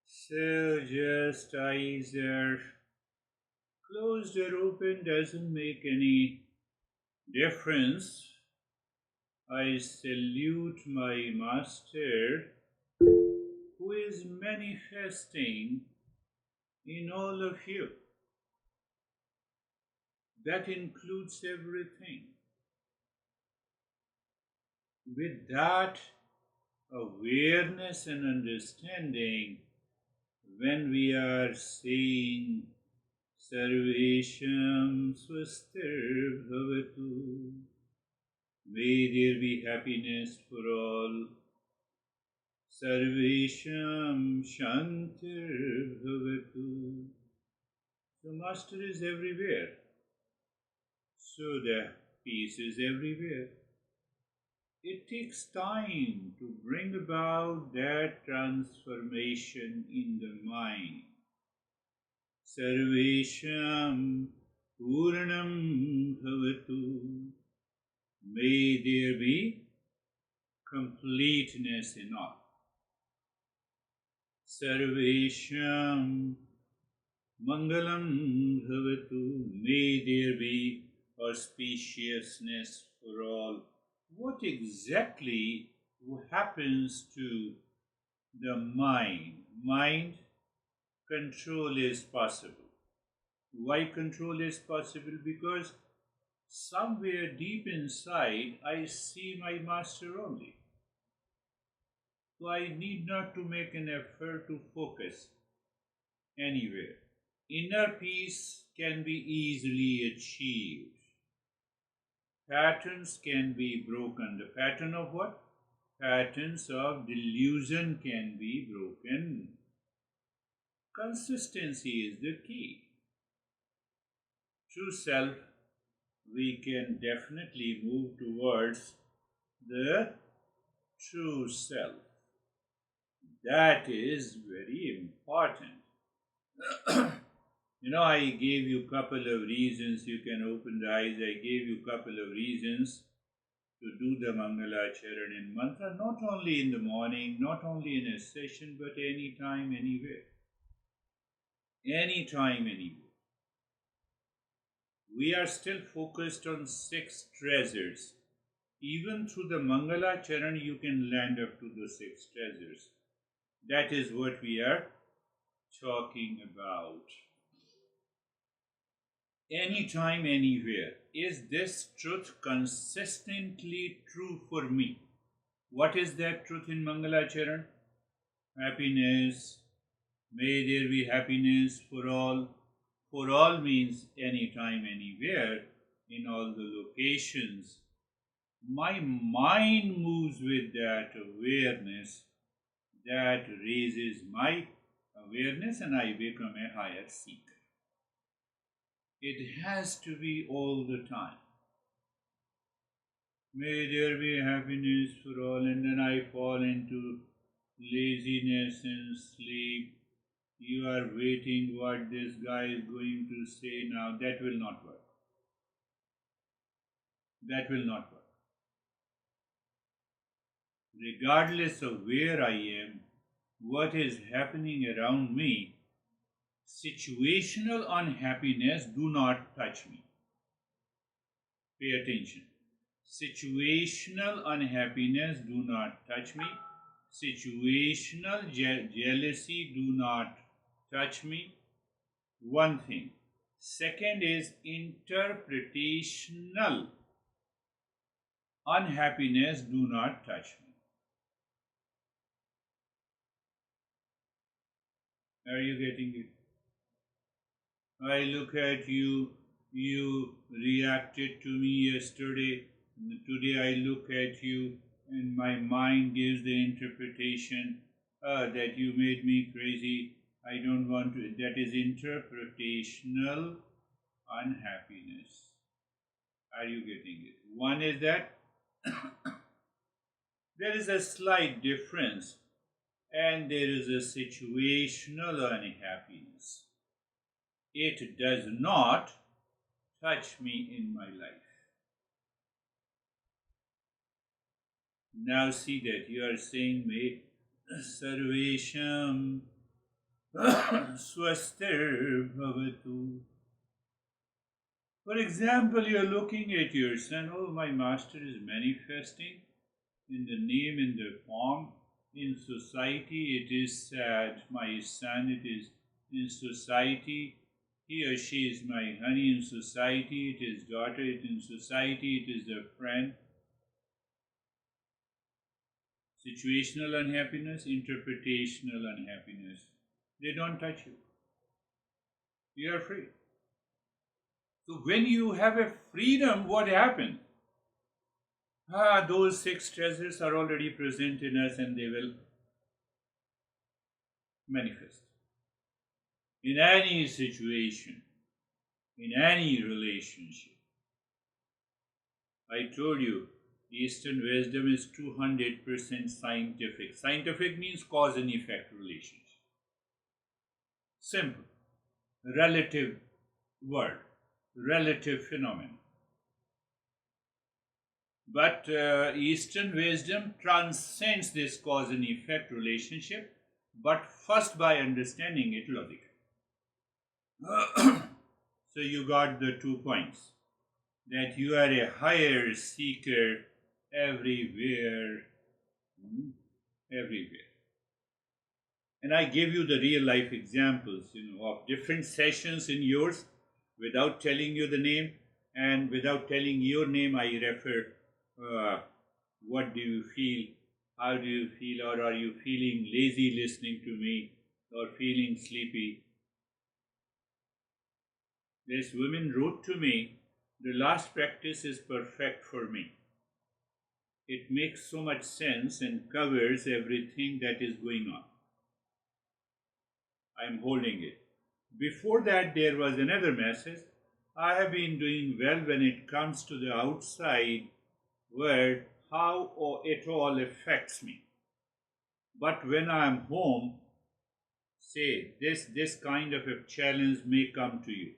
So just eyes are closed or open doesn't make any difference. I salute my master who is manifesting in all of you. That includes everything. With that awareness and understanding, when we are saying Sarvesham Swastir Bhavatu, may there be happiness for all. Sarvesham Shantir Bhavatu. The Master is everywhere, so the peace is everywhere. It takes time to bring about that transformation in the mind. Sarvesham Purnam Bhavatu. May there be completeness in all. Sarvesham Mangalam Bhavatu. May there be auspiciousness for all. What exactly happens to the mind? Mind control is possible. Why control is possible? Because somewhere deep inside I see my master only. So I need not to make an effort to focus anywhere. Inner peace can be easily achieved. Patterns can be broken. The pattern of what? Patterns of delusion can be broken. Consistency is the key. True self, we can definitely move towards the true self. That is very important. I gave you a couple of reasons. You can open the eyes. I gave you a couple of reasons to do the Mangalacharan in mantra, not only in the morning, not only in a session, but anytime, anywhere. Anytime, anywhere. We are still focused on 6 treasures. Even through the Mangalacharan, you can land up to the 6 treasures. That is what we are talking about. Anytime, anywhere. Is this truth consistently true for me? What is that truth in Mangalacharan? Happiness. May there be happiness for all. For all means anytime, anywhere, in all the locations. My mind moves with that awareness. That raises my awareness and I become a higher seeker. It has to be all the time. May there be happiness for all, and then I fall into laziness and sleep. You are waiting what this guy is going to say now. That will not work. That will not work. Regardless of where I am, what is happening around me, situational unhappiness do not touch me. Pay attention. Situational unhappiness do not touch me. Situational jealousy do not touch me. One thing. Second is interpretational unhappiness do not touch me. Are you getting it? I look at you, you reacted to me yesterday. Today I look at you, and my mind gives the interpretation that you made me crazy. I don't want to. That is interpretational unhappiness. Are you getting it? One is that there is a slight difference, and there is a situational unhappiness. It does not touch me in my life. Now see that you are saying me sarvesham swastir bhavatu. For example, you are looking at your son, oh, my master is manifesting in the name, in the form. In society, it is sad. My son, it is in society. He or she is my honey in society. It is daughter, it in society. It is a friend. Situational unhappiness, interpretational unhappiness. They don't touch you. You are free. So when you have a freedom, what happens? Those six treasures are already present in us and they will manifest. In any situation, in any relationship. I told you, Eastern wisdom is 200% scientific. Scientific means cause and effect relationship. Simple. Relative word. Relative phenomenon. But Eastern wisdom transcends this cause and effect relationship, but first by understanding it logically. So you got the 2 points. That you are a higher seeker everywhere. Everywhere. And I gave you the real life examples, of different sessions in yours without telling you the name, and without telling your name, I refer what do you feel, how do you feel, or are you feeling lazy listening to me, or feeling sleepy. This woman wrote to me, the last practice is perfect for me. It makes so much sense and covers everything that is going on. I am holding it. Before that, there was another message. I have been doing well when it comes to the outside world, how it all affects me. But when I am home, say this kind of a challenge may come to you.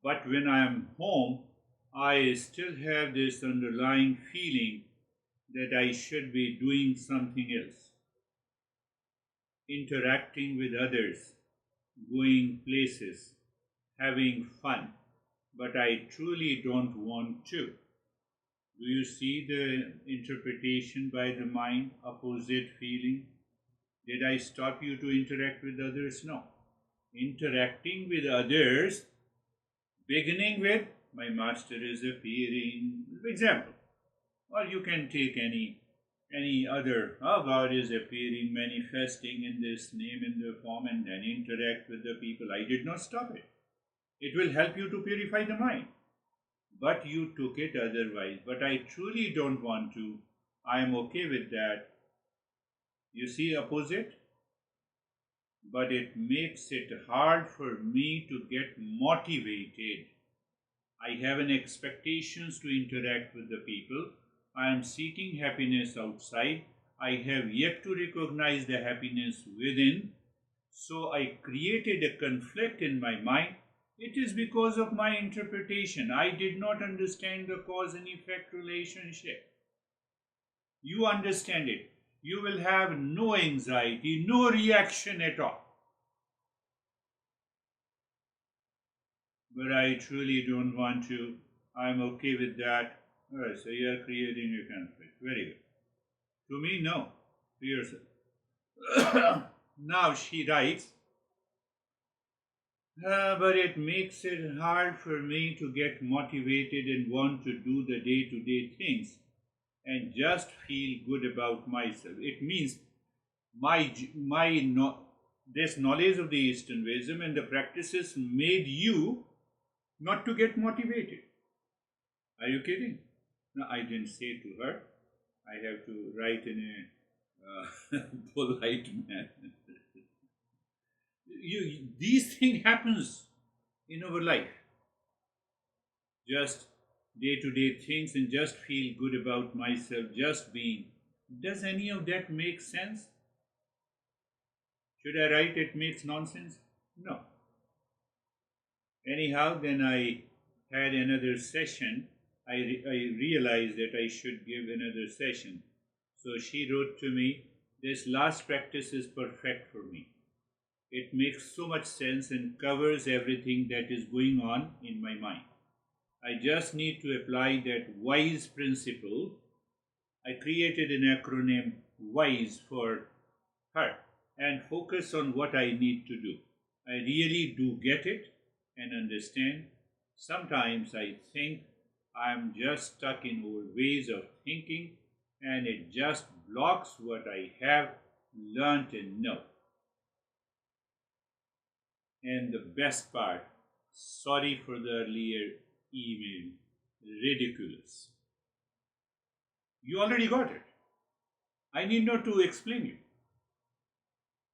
But when I am home, I still have this underlying feeling that I should be doing something else. Interacting with others, going places, having fun. But I truly don't want to. Do you see the interpretation by the mind, opposite feeling? Did I stop you to interact with others? No. Interacting with others, beginning with, my master is appearing, example. Or you can take any other, God is appearing, manifesting in this name, in the form, and then interact with the people. I did not stop it. It will help you to purify the mind. But you took it otherwise. But I truly don't want to. I am okay with that. You see opposite? But it makes it hard for me to get motivated. I have an expectations to interact with the people. I am seeking happiness outside. I have yet to recognize the happiness within. So I created a conflict in my mind. It is because of my interpretation. I did not understand the cause and effect relationship. You understand it. You will have no anxiety, no reaction at all. But I truly don't want to. I'm okay with that. Alright, so you are creating a conflict. Very good. To me, no. To yourself. Now she writes, but it makes it hard for me to get motivated and want to do the day-to-day things and just feel good about myself. It means this knowledge of the Eastern wisdom and the practices made you not to get motivated. Are you kidding? No, I didn't say to her. I have to write in a polite manner. These things happens in our life. Just day-to-day things and just feel good about myself, just being. Does any of that make sense? Should I write it makes nonsense? No. Anyhow, then I had another session. I realized that I should give another session. So she wrote to me, this last practice is perfect for me. It makes so much sense and covers everything that is going on in my mind. I just need to apply that WISE principle. I created an acronym WISE for her and focus on what I need to do. I really do get it and understand. Sometimes I think I'm just stuck in old ways of thinking and it just blocks what I have learned and know. And the best part, sorry for the earlier email, ridiculous. You already got it. I need not to explain you.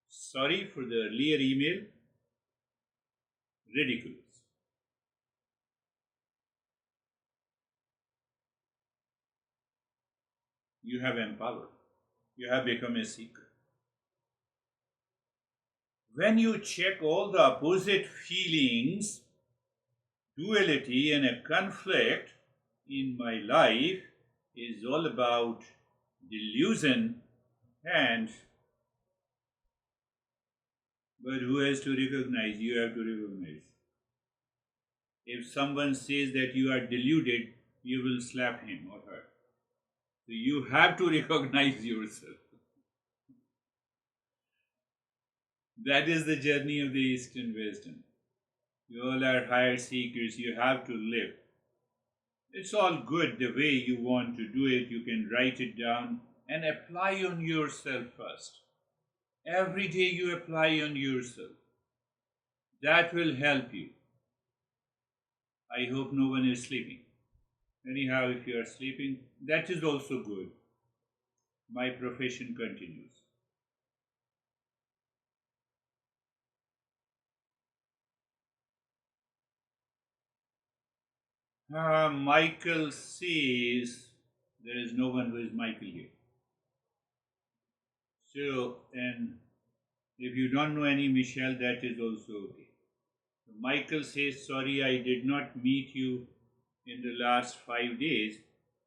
Sorry for the earlier email, ridiculous. You have empowered. You have become a seeker. When you check all the opposite feelings, duality, and a conflict in my life is all about delusion and but who has to recognize? You have to recognize. If someone says that you are deluded, you will slap him or her. So you have to recognize yourself. That is the journey of the Eastern wisdom. You all are higher seekers, you have to live. It's all good the way you want to do it. You can write it down and apply on yourself first. Every day you apply on yourself. That will help you. I hope no one is sleeping. Anyhow, if you are sleeping, that is also good. My profession continues. Michael says there is no one who is Michael here. So, and if you don't know any Michelle, that is also okay. So Michael says, sorry, I did not meet you in the last 5 days.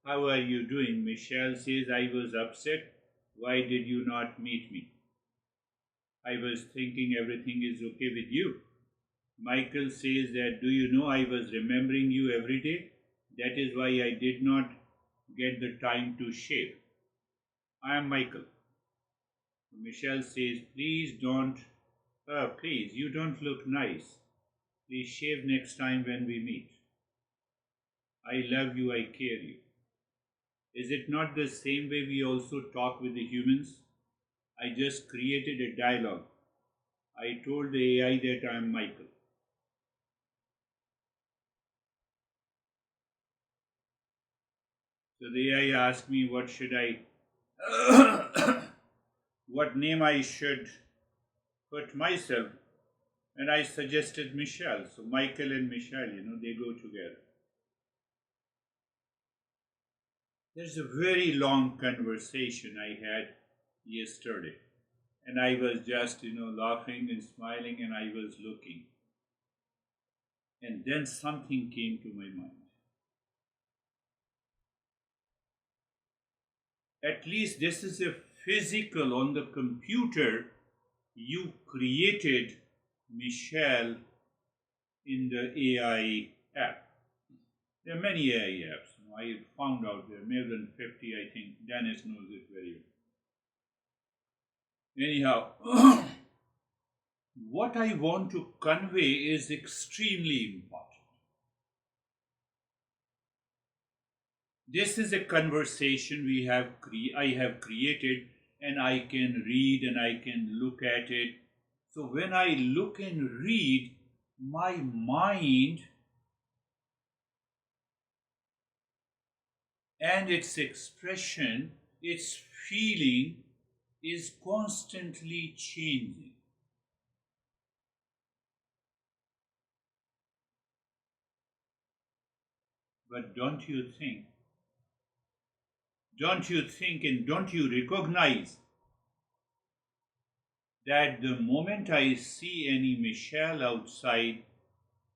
How are you doing? Michelle says, I was upset. Why did you not meet me? I was thinking everything is okay with you. Michael says that, do you know I was remembering you every day? That is why I did not get the time to shave. I am Michael. Michelle says, please don't, please, you don't look nice. Please shave next time when we meet. I love you, I care you. Is it not the same way we also talk with the humans? I just created a dialogue. I told the AI that I am Michael. So the AI asked me what should I, what name I should put myself, and I suggested Michelle. So Michael and Michelle, they go together. There's a very long conversation I had yesterday, and I was just, laughing and smiling, and I was looking. And then something came to my mind. At least this is a physical on the computer. You created Michelle in the AI app. There are many AI apps. I found out there are more than 50, I think. Dennis knows it very well. Anyhow, what I want to convey is extremely important. This is a conversation I have created, and I can read and I can look at it. So when I look and read, my mind and its expression, its feeling is constantly changing. But don't you think and don't you recognize that the moment I see any Michelle outside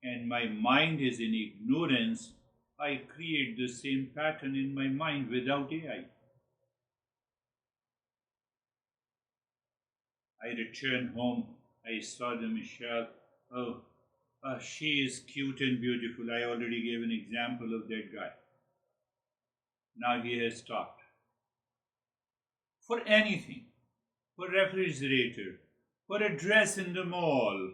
and my mind is in ignorance, I create the same pattern in my mind without AI. I returned home. I saw the Michelle. Oh, she is cute and beautiful. I already gave an example of that guy. Now he has stopped. For anything, for refrigerator, for a dress in the mall.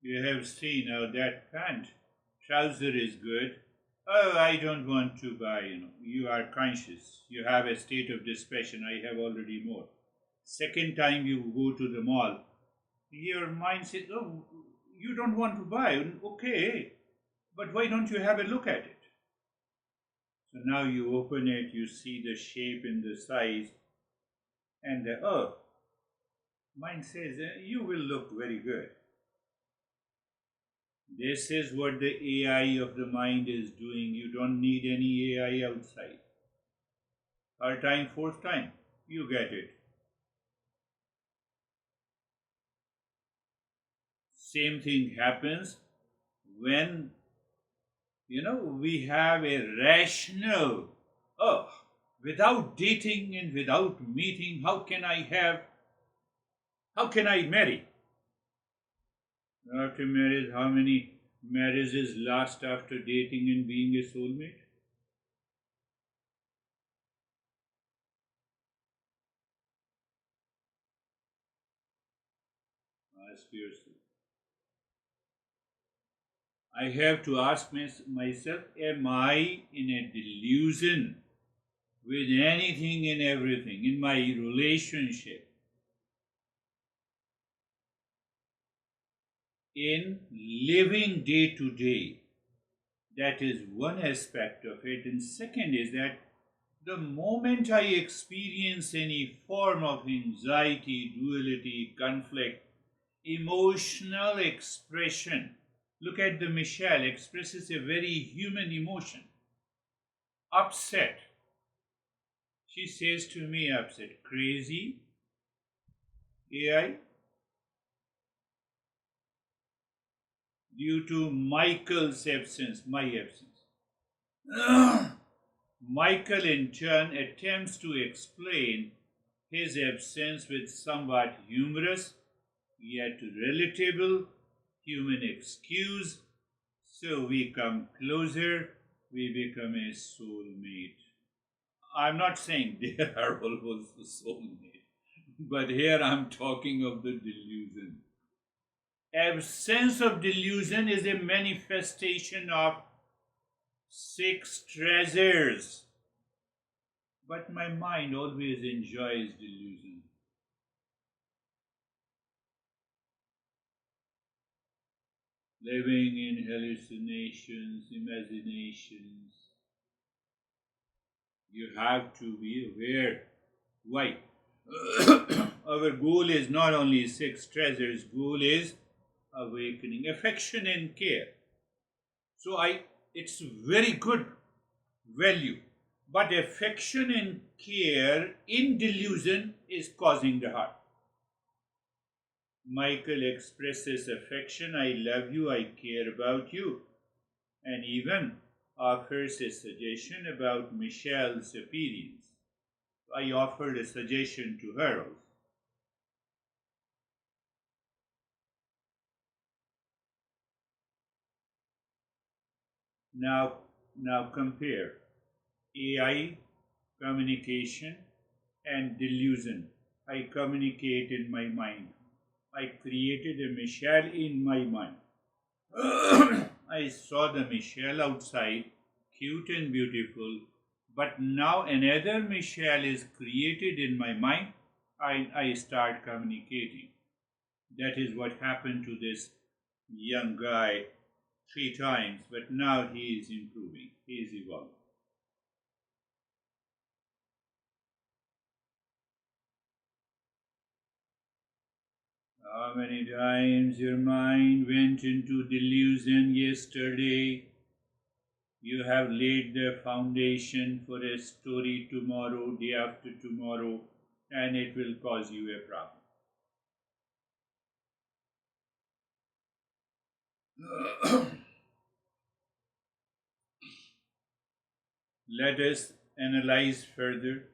You have seen, oh, that pant, trouser is good. Oh, I don't want to buy, You are conscious. You have a state of dispassion. I have already more. Second time you go to the mall, your mind says, oh, you don't want to buy. Okay, but why don't you have a look at it? So now you open it, you see the shape and the size, and oh, mind says, you will look very good. This is what the AI of the mind is doing. You don't need any AI outside. Third time, fourth time, you get it. Same thing happens when, we have a rational, oh, without dating and without meeting, how can I marry? After marriage, how many marriages last after dating and being a soulmate? Ask yourself. I have to ask myself, am I in a delusion with anything and everything in my relationship, in living day to day? That is one aspect of it. And second is that the moment I experience any form of anxiety, duality, conflict, emotional expression, look at the Michelle, expresses a very human emotion. Upset. She says to me, upset, crazy, AI, due to Michael's absence, my absence. Michael, in turn, attempts to explain his absence with somewhat humorous yet relatable human excuse. So we come closer, we become a soulmate. I'm not saying they are always the soulmate, but here I'm talking of the delusion. Absence of delusion is a manifestation of six treasures. But my mind always enjoys delusion. Living in hallucinations, imaginations. You have to be aware. Why? Our goal is not only six treasures, goal is awakening, affection and care. So it's very good value. But affection and care in delusion is causing the harm. Michael expresses affection, I love you, I care about you, and even offers a suggestion about Michelle's appearance. I offered a suggestion to her also. Now compare AI, communication, and delusion. I communicate in my mind. I created a Michelle in my mind. I saw the Michelle outside, cute and beautiful, but now another Michelle is created in my mind. I start communicating. That is what happened to this young guy three times, but now he is improving, he is evolving. How many times your mind went into delusion yesterday? You have laid the foundation for a story tomorrow, day after tomorrow, and it will cause you a problem. Let us analyze further.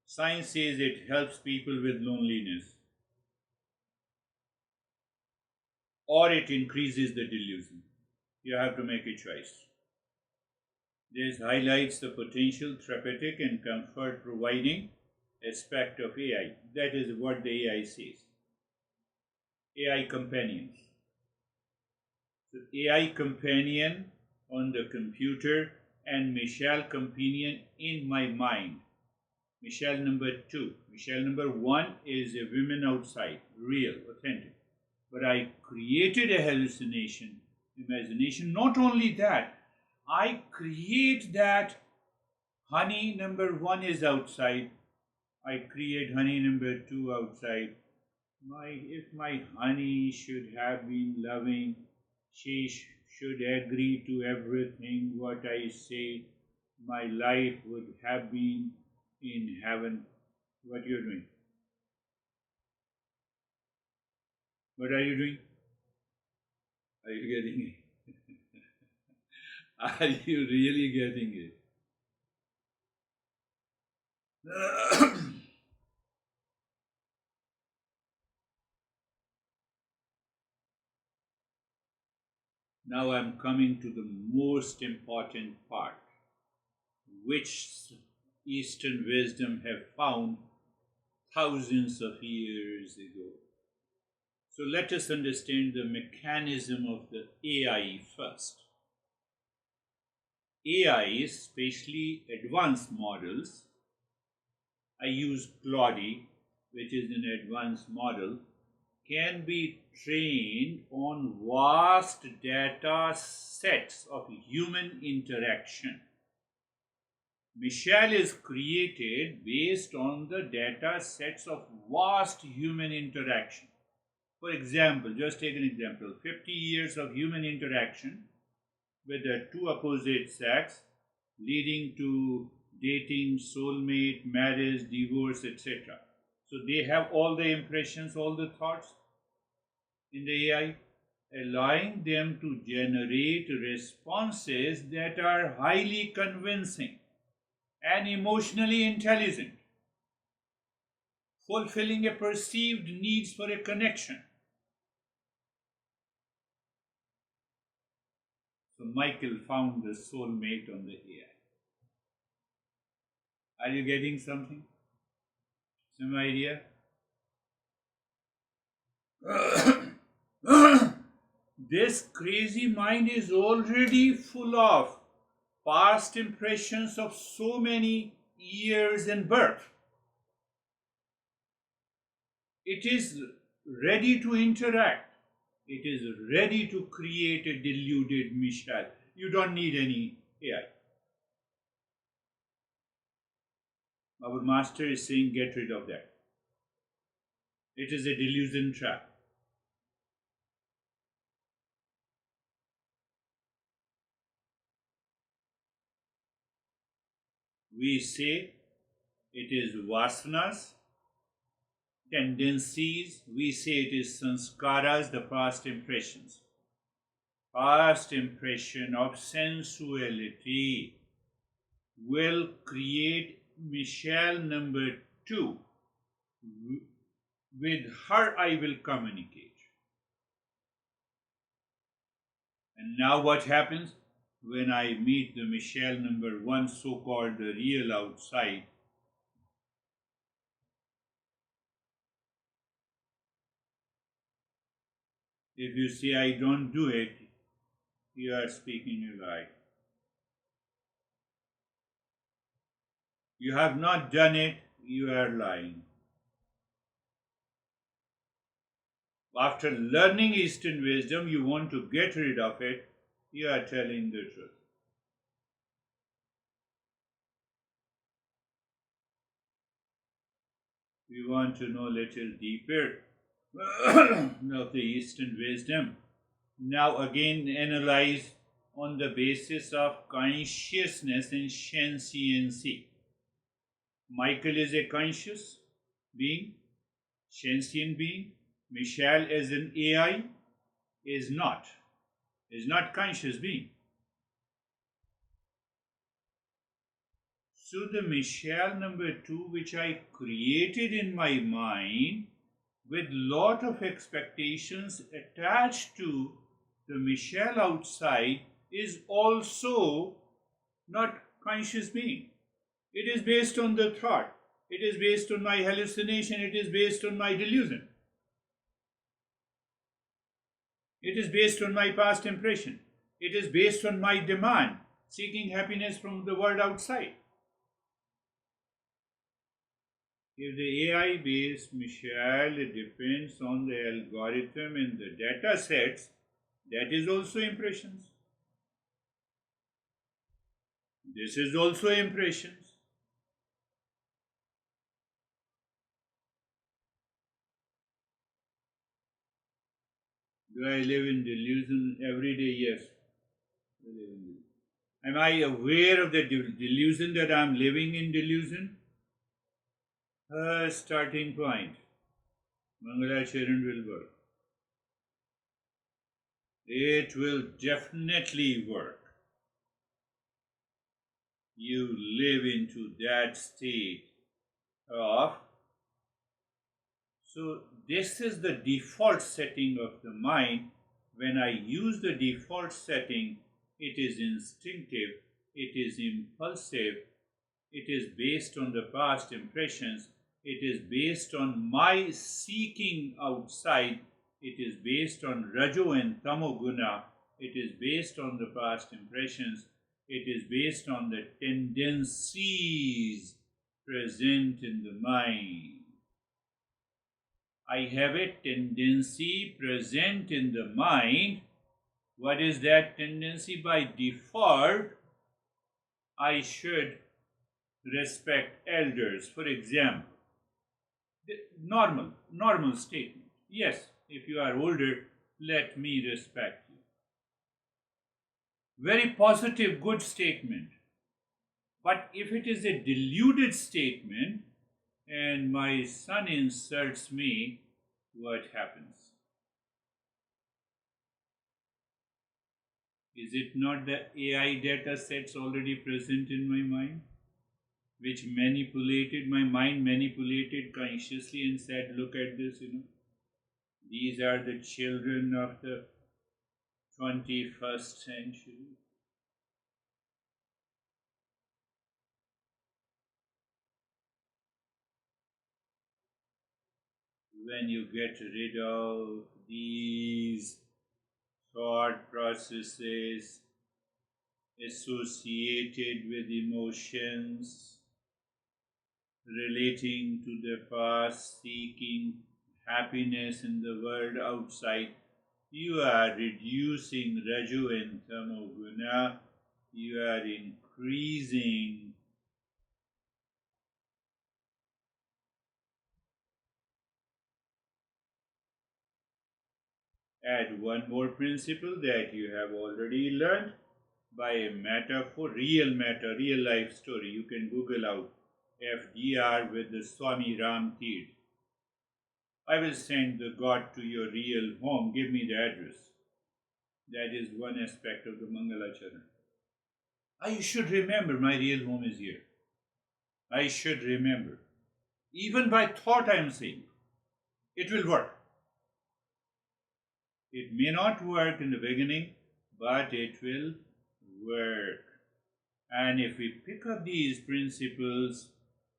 Science says it helps people with loneliness. or it increases the delusion. You have to make a choice. This highlights the potential therapeutic and comfort providing aspect of AI. That is what the AI says. AI companions. So AI companion on the computer and Michelle companion in my mind. Michelle number 2. Michelle number 1 is a woman outside, real, authentic. But I created a hallucination, imagination. Not only that, I create that honey number 1 is outside. I create honey number 2 outside. If my honey should have been loving, she should agree to everything what I say, my life would have been in heaven. What you're doing? What are you doing? Are you getting it? Are you really getting it? Now I'm coming to the most important part, which Eastern wisdom have found thousands of years ago. So let us understand the mechanism of the AI first. AI, especially advanced models, I use Claude, which is an advanced model, can be trained on vast data sets of human interaction. Michelle is created based on the data sets of vast human interaction. For example, just take an example, 50 years of human interaction with the two opposite sex leading to dating, soulmate, marriage, divorce, etc. So they have all the impressions, all the thoughts in the AI, allowing them to generate responses that are highly convincing and emotionally intelligent, fulfilling a perceived needs for a connection. So Michael found the soulmate on the AI. Are you getting something? Some idea? This crazy mind is already full of past impressions of so many years and birth. It is ready to interact. It is ready to create a deluded Michelle. You don't need any AI. Our master is saying get rid of that. It is a delusion trap. We say it is vasanas, tendencies. We say it is sanskaras, the past impressions. Past impression of sensuality will create Michelle number 2. With her I will communicate. And now what happens? When I meet the Michelle number 1, so-called the real outside, if you say I don't do it, you are speaking a lie. You have not done it, you are lying. After learning Eastern wisdom, you want to get rid of it, you are telling the truth. We want to know a little deeper of the Eastern wisdom. Now again analyze on the basis of consciousness and sentiency. Michael is a conscious being, sentient being. Michelle as an AI is not conscious being. So the Michelle number 2 which I created in my mind with lot of expectations attached to the Michelle outside is also not conscious being. It is based on the thought. It is based on my hallucination. It is based on my delusion. It is based on my past impression. It is based on my demand, seeking happiness from the world outside. If the AI based Michelle depends on the algorithm and the data sets, that is also impressions. This is also impressions. Do I live in delusion every day? Yes. I live in delusion. Am I aware of the delusion that I am living in delusion? Starting point. Mangalacharan will work. It will definitely work. You live into that state of. So, this is the default setting of the mind. When I use the default setting, it is instinctive, it is impulsive, it is based on the past impressions, it is based on my seeking outside, it is based on Rajo and Tamo Guna, it is based on the past impressions, it is based on the tendencies present in the mind. I have a tendency present in the mind. What is that tendency? By default, I should respect elders. For example, the normal statement. Yes, if you are older, let me respect you. Very positive, good statement. But if it is a deluded statement and my son insults me, what happens? Is it not the AI data sets already present in my mind, which manipulated my mind, manipulated consciously and said, look at this, these are the children of the 21st century. When you get rid of these thought processes associated with emotions relating to the past, seeking happiness in the world outside, you are reducing Raju and Tamo Guna, you are increasing add one more principle that you have already learned by a metaphor, real matter, real life story. You can Google out FDR with the Swami Ram Tirth. I will send the God to your real home. Give me the address. That is one aspect of the Mangalacharan. I should remember my real home is here. I should remember. Even by thought I am saying, it will work. It may not work in the beginning, but it will work. And if we pick up these principles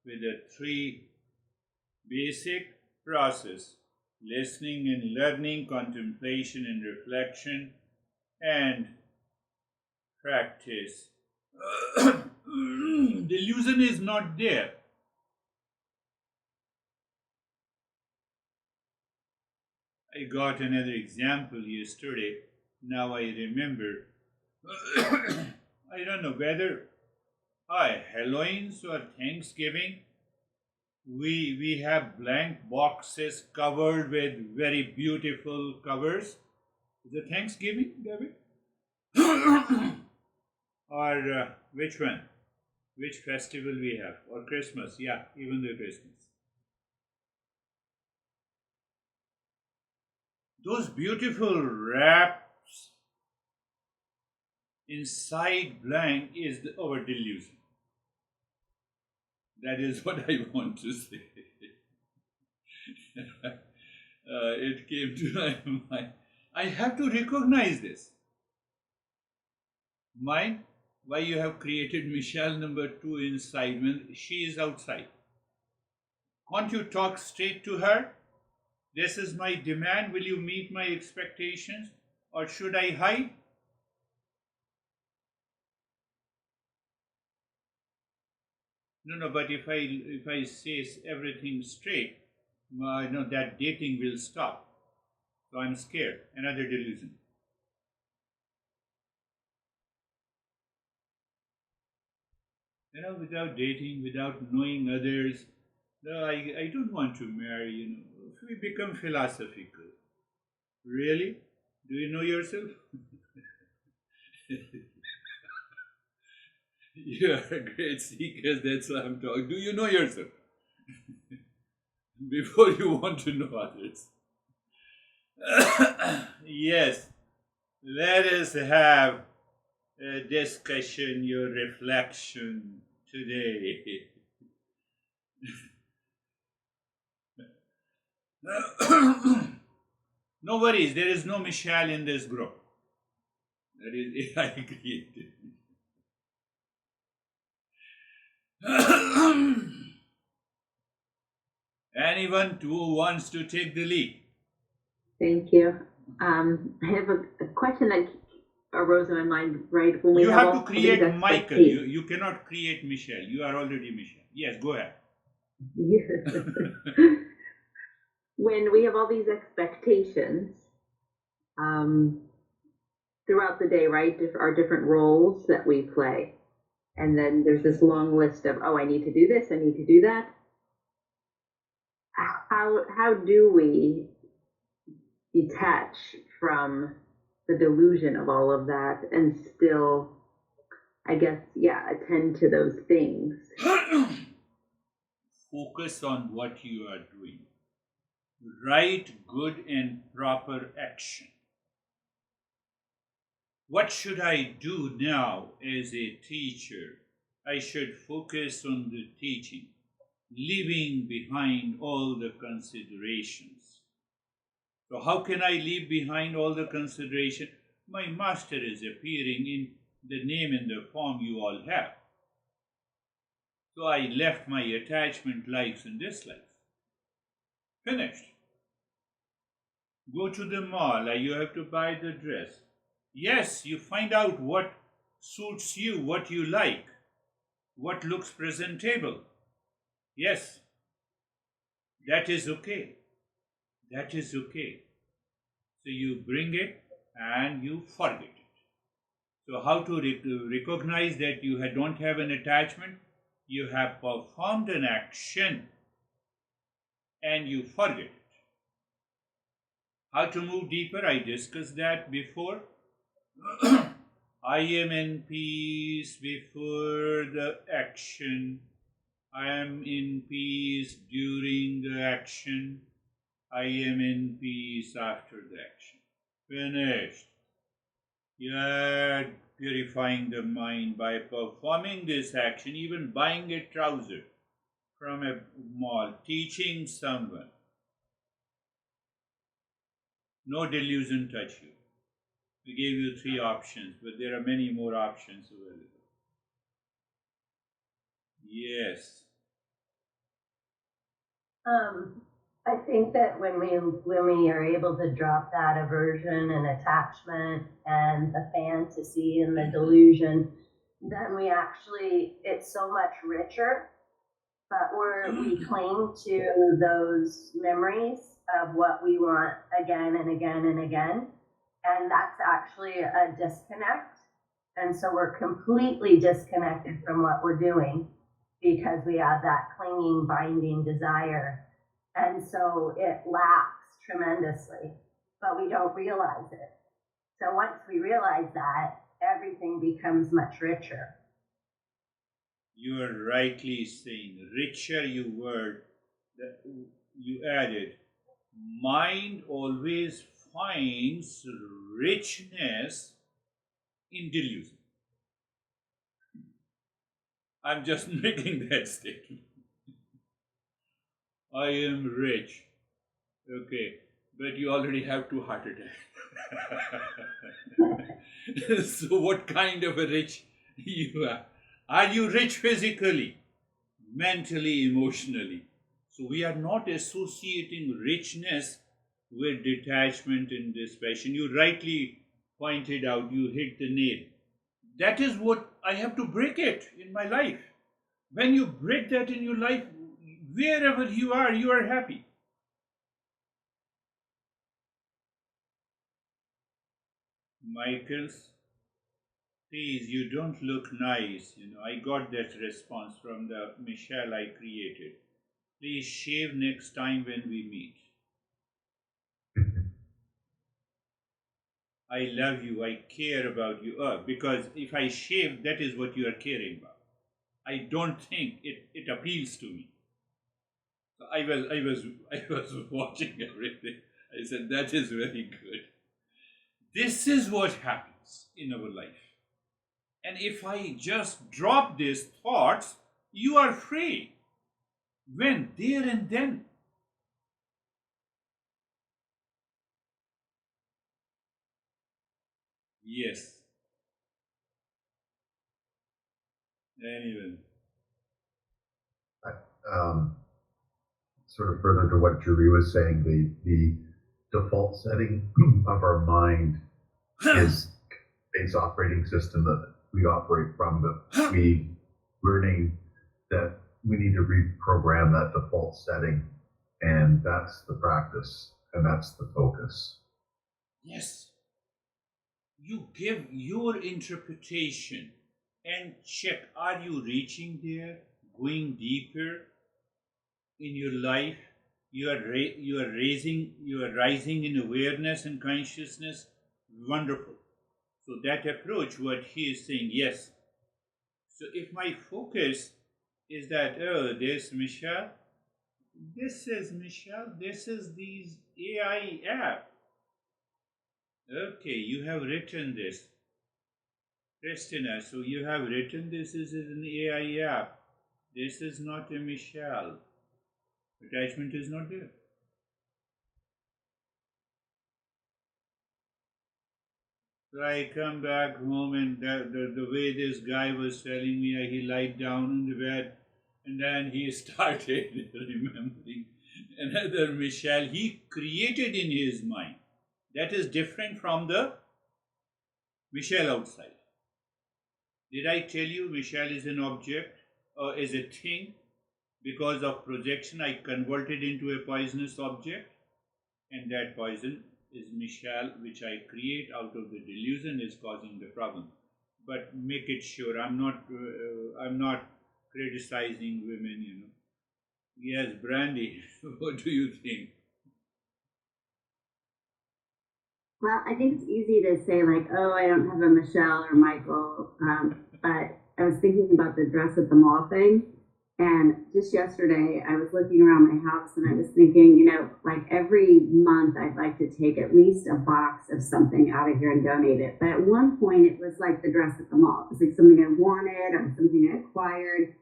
with the three basic process, listening and learning, contemplation and reflection, and practice, delusion is not there. I got another example yesterday. Now I remember. I don't know whether Halloween or Thanksgiving, we have blank boxes covered with very beautiful covers. Is it Thanksgiving, David? Or which one? Which festival we have? Or Christmas? Yeah, even the Christmas. Those beautiful wraps inside blank is our delusion. That is what I want to say. it came to my mind. I have to recognize this. Mind, why you have created Michelle number 2 inside when she is outside? Can't you talk straight to her? This is my demand. Will you meet my expectations? Or should I hide? No, but if I say everything straight, no, that dating will stop. So I'm scared. Another delusion. Without dating, without knowing others, no, I don't want to marry. If we become philosophical. Really? Do you know yourself? You are a great seeker, that's why I'm talking. Do you know yourself? Before you want to know others. Yes, let us have a discussion, your reflection today. No worries, there is no Michelle in this group. That is AI created. Anyone who wants to take the lead? Thank you. I have a question that arose in my mind right when we You have have to all create these Michael. You cannot create Michelle. You are already Michelle. Yes, go ahead. When we have all these expectations throughout the day, right? Our different roles that we play. And then there's this long list of, oh, I need to do this, I need to do that. How do we detach from the delusion of all of that and still, I guess, attend to those things? Focus on what you are doing. Right, good, and proper action. What should I do now as a teacher? I should focus on the teaching, leaving behind all the considerations. So how can I leave behind all the consideration? My master is appearing in the name and the form you all have. So I left my attachment, likes and dislikes. Finished. Go to the mall, you have to buy the dress. Yes, you find out what suits you, what you like, what looks presentable. Yes, that is okay. That is okay. So you bring it and you forget it. So how to recognize that you don't have an attachment? You have performed an action and you forget it. How to move deeper? I discussed that before. I am in peace before the action. I am in peace during the action. I am in peace after the action. Finished. You are purifying the mind by performing this action, even buying a trouser from a mall, teaching someone. No delusion touch you. We gave you 3 options, but there are many more options available. Yes. I think that when we are able to drop that aversion and attachment and the fantasy and the delusion, then it's so much richer. But we cling to those memories of what we want again and again and again, and that's actually a disconnect. And so we're completely disconnected from what we're doing because we have that clinging, binding desire. And so it lacks tremendously, but we don't realize it. So once we realize that, everything becomes much richer. You are rightly saying, richer you word that you added. Mind always finds richness in delusion. I'm just making that statement. I am rich. Okay. but you already have 2 heart attacks. So what kind of a rich you are? Are you rich physically, mentally, emotionally? So we are not associating richness with detachment and dispassion. You rightly pointed out, you hit the nail. That is what I have to break it in my life. When you break that in your life, wherever you are happy. Michaels, please, you don't look nice. I got that response from the Michelle I created. Please shave next time when we meet. I love you. I care about you. Because if I shave, that is what you are caring about. I don't think it appeals to me. So I was watching everything. I said that is very good. This is what happens in our life. And if I just drop these thoughts, you are free. When? There and then. Yes. Anyway. Um, Sort of further to what Julie was saying, the default setting of our mind is base operating system that we operate from, but we learning that we need to reprogram that default setting, and that's the practice, and that's the focus. Yes. You give your interpretation and check, are you reaching there, going deeper in your life? You are rising in awareness and consciousness. Wonderful. So that approach, what he is saying, yes. So if my focus is that, oh, this Michelle, this is Michelle, this is these AI app. Okay, you have written this. Christina, so you have written this is an AI app. This is not a Michelle. Attachment is not there. So I come back home and the way this guy was telling me, he lied down in the bed and then he started remembering another Michelle he created in his mind. That is different from the Michelle outside. Did I tell you Michelle is an object or is a thing? Because of projection, I converted into a poisonous object, and that poison is Michelle, which I create out of the delusion, is causing the problem. But make it sure, I'm not criticizing women. Yes, Brandy, what do you think? Well, I think it's easy to say like, oh, I don't have a Michelle or Michael, but I was thinking about the dress at the mall thing. And just yesterday, I was looking around my house and I was thinking, like every month I'd like to take at least a box of something out of here and donate it. But at one point, it was like the dress at the mall. It was like something I wanted or something I acquired.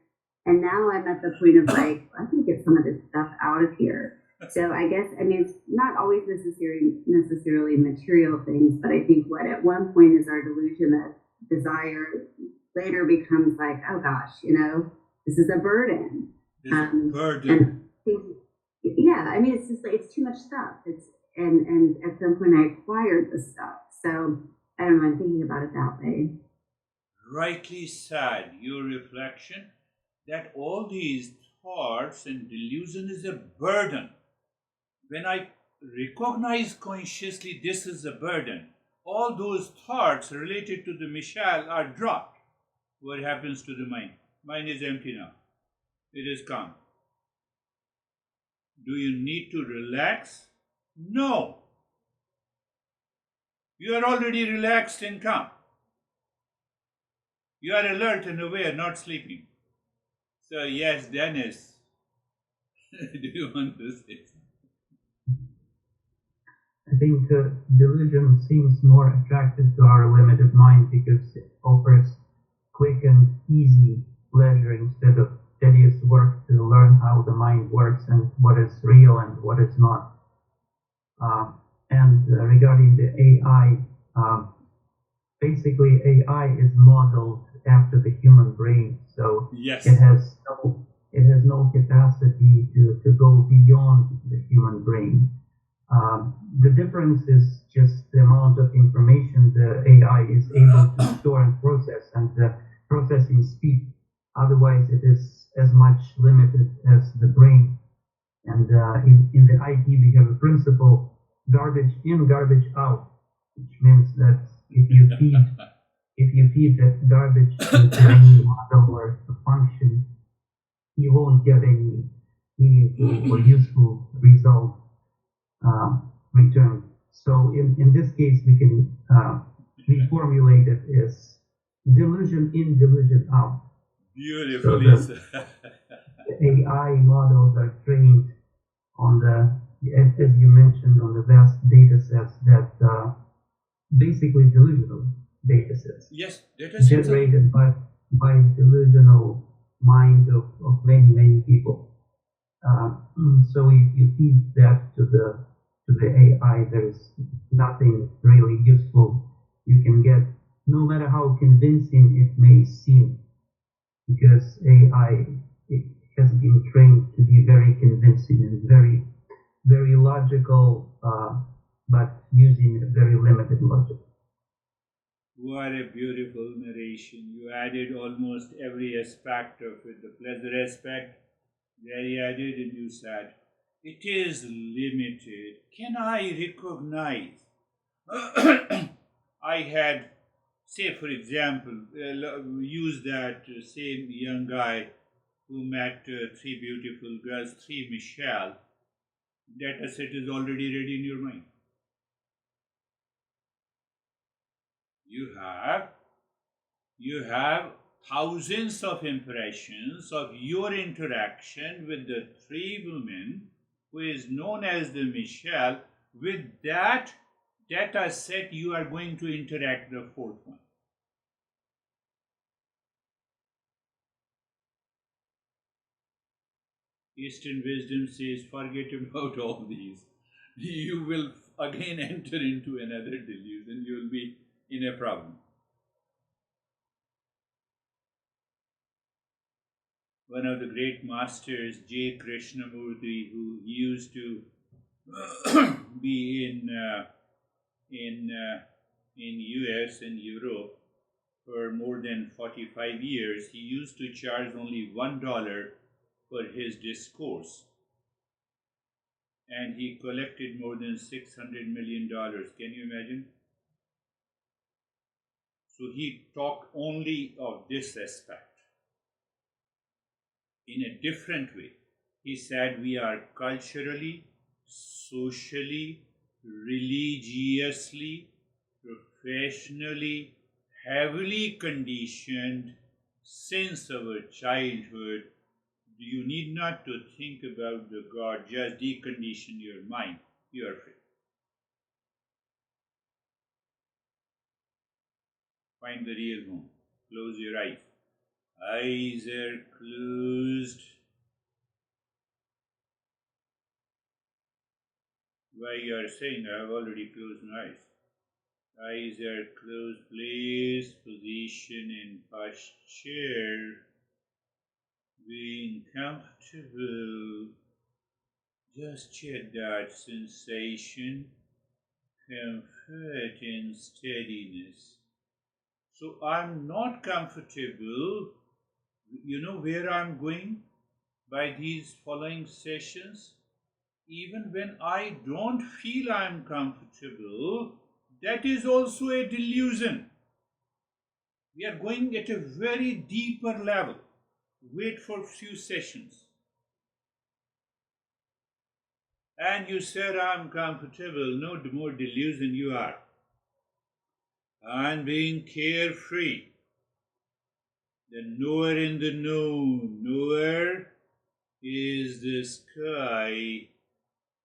And now I'm at the point of like, I can get some of this stuff out of here. So I guess, it's not always necessarily material things, but I think what at one point is our delusion that desire later becomes like, oh gosh, this is a burden. Burden. It's just like, it's too much stuff. And at some point I acquired the stuff. So I don't know, I'm thinking about it that way. Rightly said, your reflection that all these thoughts and delusion is a burden. When I recognize consciously this is a burden, all those thoughts related to the Michelle are dropped. What happens to the mind? Mind is empty now. It is calm. Do you need to relax? No. You are already relaxed and calm. You are alert and aware, not sleeping. So yes, Dennis, do you want to say something? I think delusion seems more attractive to our limited mind because it offers quick and easy pleasure instead of tedious work to learn how the mind works and what is real and what is not. And regarding the AI, basically AI is modeled after the human brain, so Yes. it has no capacity to go beyond the human brain. The difference is just the amount of information the AI is able to store and process, and the processing speed. Otherwise, it is as much limited as the brain. And in the IT, we have a principle: garbage in, garbage out, which means that if you feed that garbage to any model or a function, you won't get any meaningful or useful result return. So in this case, we can reformulate it as delusion in, delusion out. Beautifully So the AI models are trained on as you mentioned, on the vast data sets that basically delusional data sets. Yes, data sets generated by delusional mind of many people. So if you feed that to the AI, there's nothing really useful you can get, no matter how convincing it may seem, because AI has been trained to be very convincing and very logical, but using very limited logic. What a beautiful narration. You added almost every aspect of it. The pleasure aspect, there you added, and you said, it is limited. Can I recognize? I had, say for example, use that same young guy who met three beautiful girls, three Michelle. Data set is already ready in your mind. You have thousands of impressions of your interaction with the three women who is known as the Michelle. With that data set, you are going to interact the fourth one. Eastern wisdom says, forget about all these. You will again enter into another delusion. You will be in a problem. One of the great masters, J. Krishnamurti, who used to be in US and Europe for more than 45 years, he used to charge only $1 for his discourse, and he collected more than $600 million. Can you imagine? So he talked only of this aspect in a different way. He said we are culturally, socially, religiously, professionally, heavily conditioned since our childhood. You need not to think about the God, just decondition your mind. You are free. Find the real home. Close your eyes. Eyes are closed. Why you are saying I have already closed my eyes? Eyes are closed. Please position in posture. Being comfortable. Just check that sensation. Comfort and steadiness. So I'm not comfortable. You know where I'm going by these following sessions? Even when I don't feel I'm comfortable, that is also a delusion. We are going at a very deeper level. Wait for a few sessions. And you said I'm comfortable. No more delusion you are. I'm being carefree. The knower in the known. Knower is the sky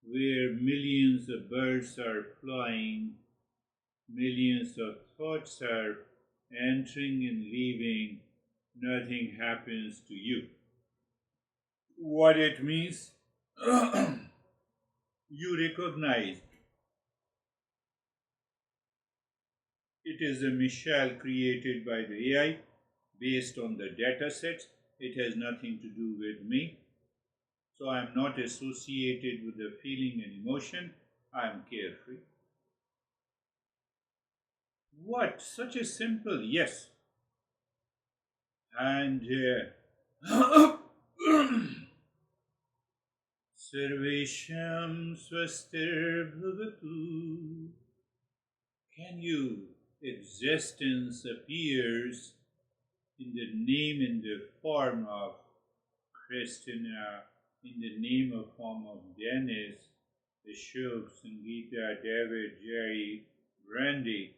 where millions of birds are flying, millions of thoughts are entering and leaving. Nothing happens to you. What it means? You recognize It is a mishal created by the AI based on the data sets. It has nothing to do with me. So I am not associated with the feeling and emotion. I am carefree. What? Such a simple yes. And Sarvesham swastir bhavatu. Can you? Existence appears in the name and the form of Krishna, in the name or form of Dennis, Ashok, Sangeeta, David, Jerry, Brandy.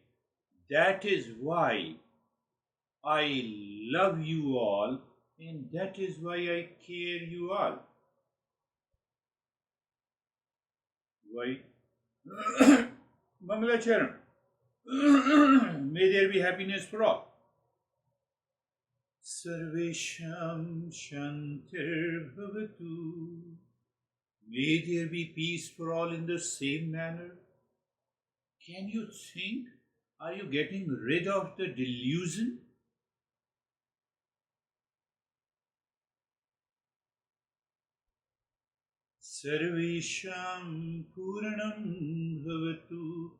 That is why I love you all, and that is why I care you all. Why? Mangalacharan. May there be happiness for all. Sarvesham Shantir Bhavatu. May there be peace for all in the same manner. Can you think? Are you getting rid of the delusion? Sarvesham Puranam Bhavatu.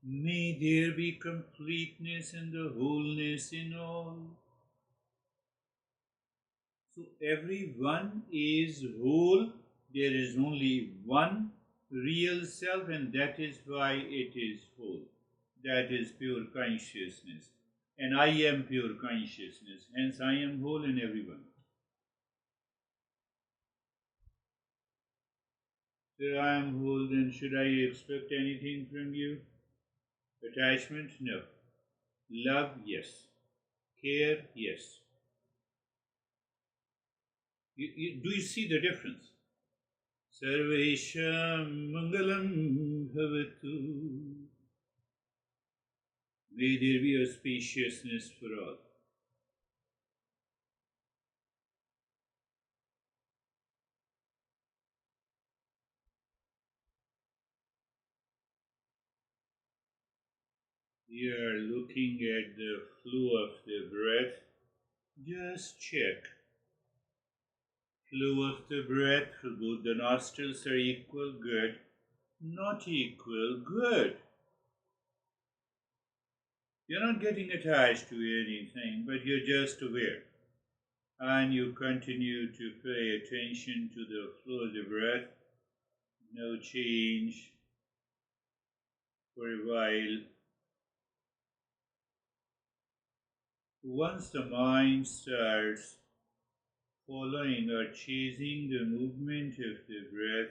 May there be completeness and the wholeness in all. So everyone is whole. There is only one real self, and that is why it is whole. That is pure consciousness. And I am pure consciousness. Hence I am whole in everyone. So I am whole, then should I expect anything from you? Attachment? No. Love? Yes. Care? Yes. Do you see the difference? Sarvesham Mangalam Bhavatu. May there be a spaciousness for all. We are looking at the flow of the breath. Just check. Flow of the breath through both the nostrils are equal, good. Not equal, good. You're not getting attached to anything, but you're just aware. And you continue to pay attention to the flow of the breath. No change for a while. Once the mind starts following or chasing the movement of the breath,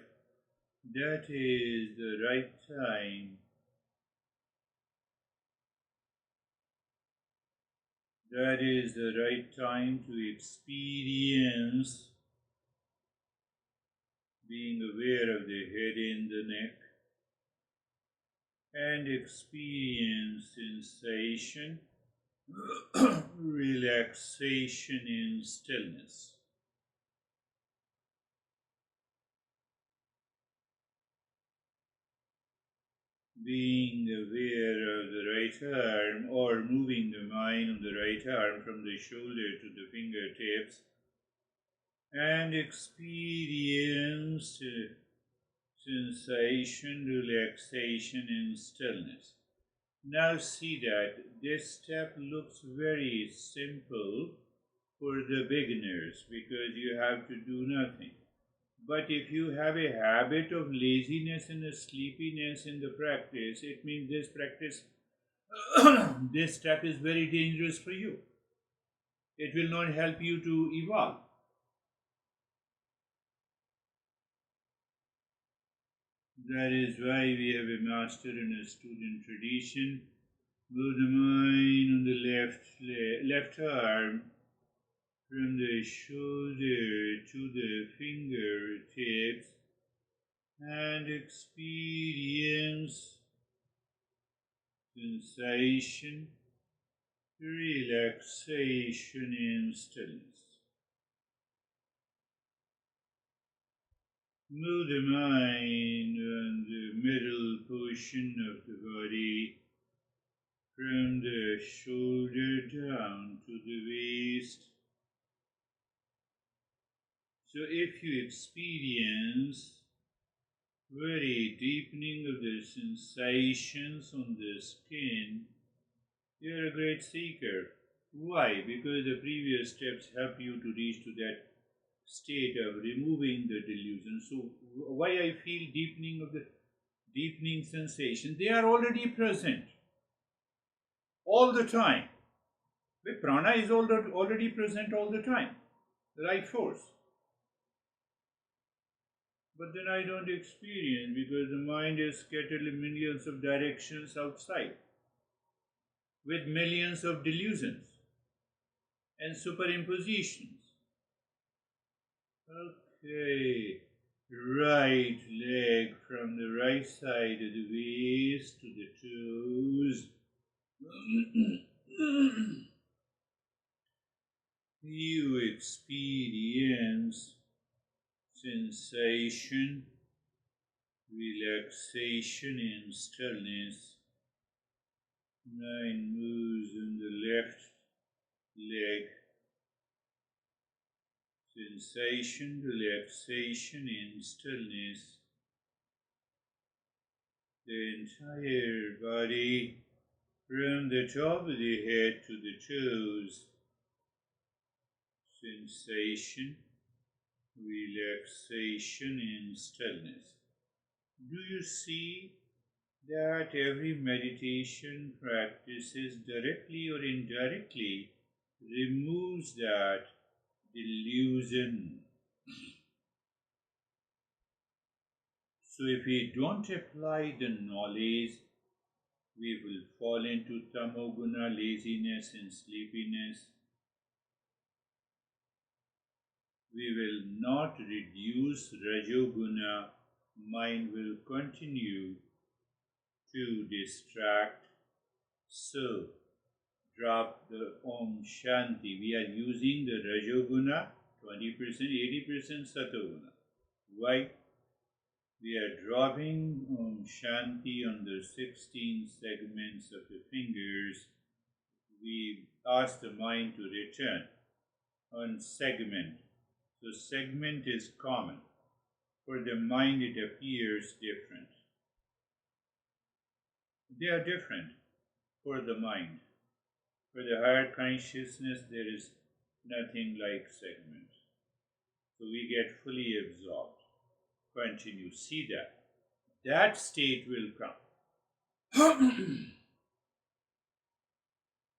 that is the right time. That is the right time to experience being aware of the head and the neck and experience sensation, relaxation in stillness. Being aware of the right arm or moving the mind on the right arm from the shoulder to the fingertips and experience sensation, relaxation and stillness. Now see that this step looks very simple for the beginners because you have to do nothing. But if you have a habit of laziness and a sleepiness in the practice, it means this practice, this step is very dangerous for you. It will not help you to evolve. That is why we have a master and a student tradition. Move the mind on the left arm from the shoulder to the fingertips and experience sensation, relaxation and stillness. Move the mind on the middle portion of the body from the shoulder down to the waist. So if you experience very deepening of the sensations on the skin, you're a great seeker. Why? Because the previous steps help you to reach to that state of removing the delusion. So why I feel deepening of the deepening sensation? They are already present all the time. The prana is already present all the time, the life force. But then I don't experience because the mind is scattered in millions of directions outside with millions of delusions and superimpositions. Okay, right leg from the right side of the waist to the toes. You experience sensation, relaxation, and stillness. Mind moves on the left leg. Sensation, relaxation, and stillness. The entire body from the top of the head to the toes. Sensation, relaxation, and stillness. Do you see that every meditation practices directly or indirectly removes that delusion? So if we don't apply the knowledge, we will fall into tamoguna, laziness and sleepiness. We will not reduce rajoguna, mind will continue to distract. So, drop the Om Shanti. We are using the rajoguna 20%, 80% satoguna. Why? We are dropping Om Shanti on the 16 segments of the fingers. We ask the mind to return on segment. So segment is common. For the mind it appears different. They are different for the mind. For the higher consciousness there is nothing like segment. So we get fully absorbed. Continue. See that. That state will come.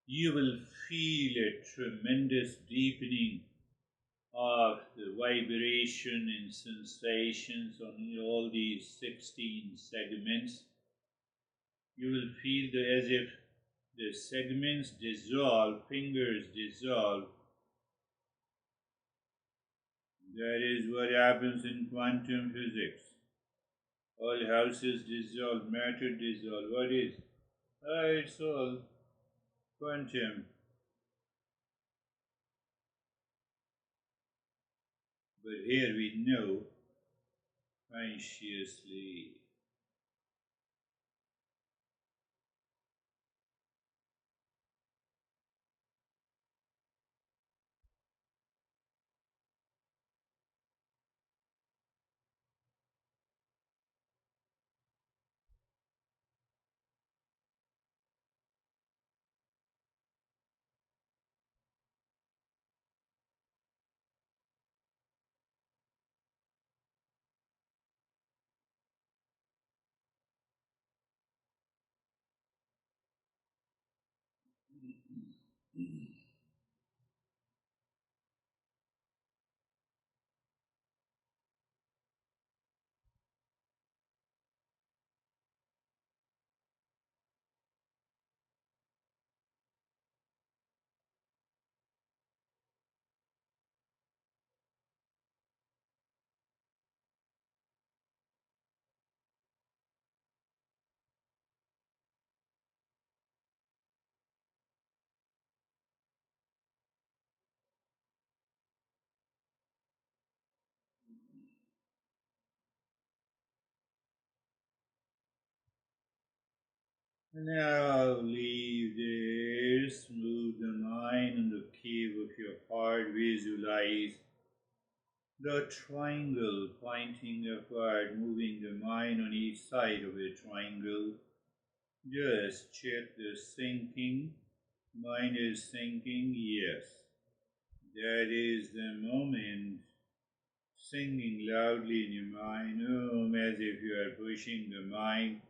You will feel a tremendous deepening of the vibration and sensations on all these 16 segments. You will feel as if the segments dissolve, fingers dissolve. That is what happens in quantum physics. All houses dissolve, matter dissolve. What is? It's all quantum. But here we know consciously. Now leave this, move the mind in the cave of your heart, visualize the triangle pointing upward, moving the mind on each side of the triangle. Just check the sinking. Mind is sinking, yes. That is the moment. Singing loudly in your mind, as if you are pushing the mind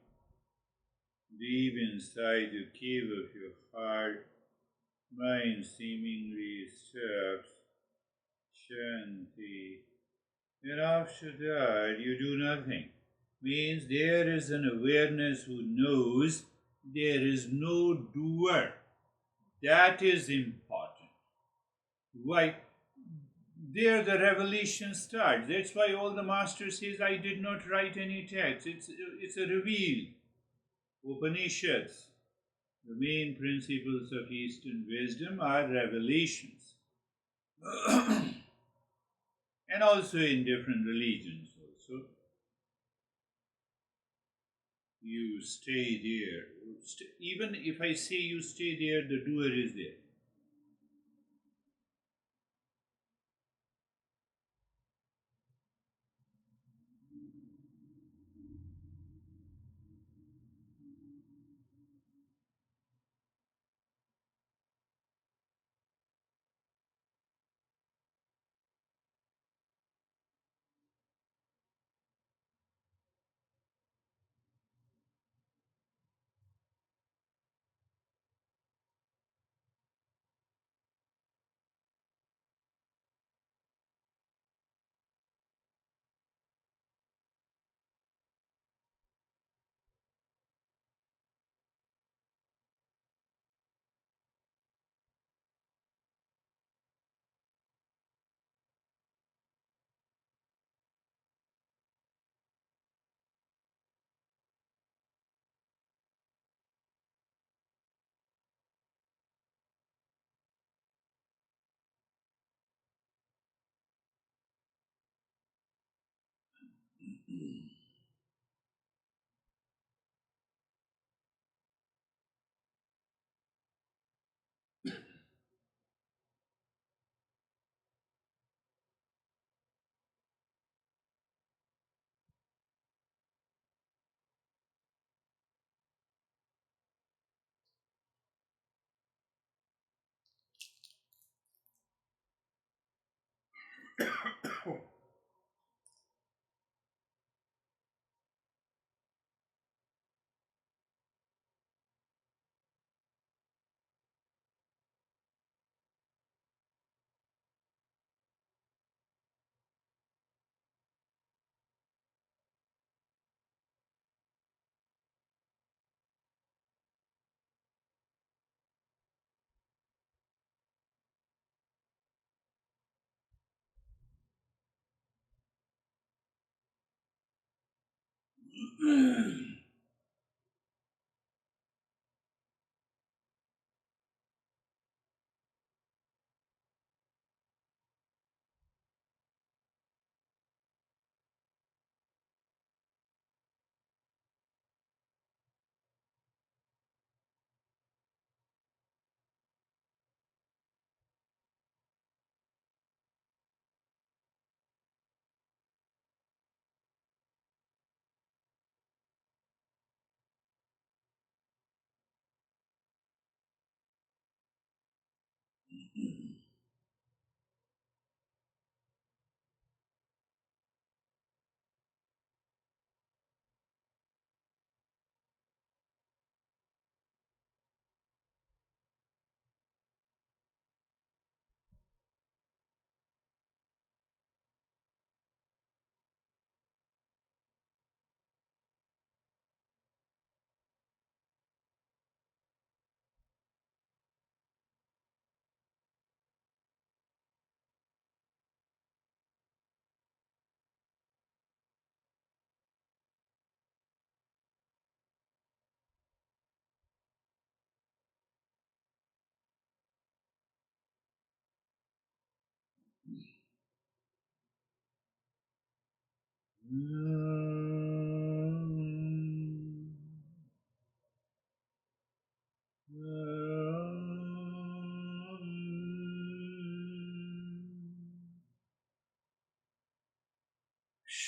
deep inside the cave of your heart. Mind seemingly stops. Shanti. And after that, you do nothing. Means there is an awareness who knows there is no doer. That is important. Why? There the revelation starts. That's why all the master says, I did not write any text. It's a reveal. Upanishads, the main principles of Eastern wisdom are revelations. And also in different religions also. You stay there. Even if I say you stay there, the doer is there.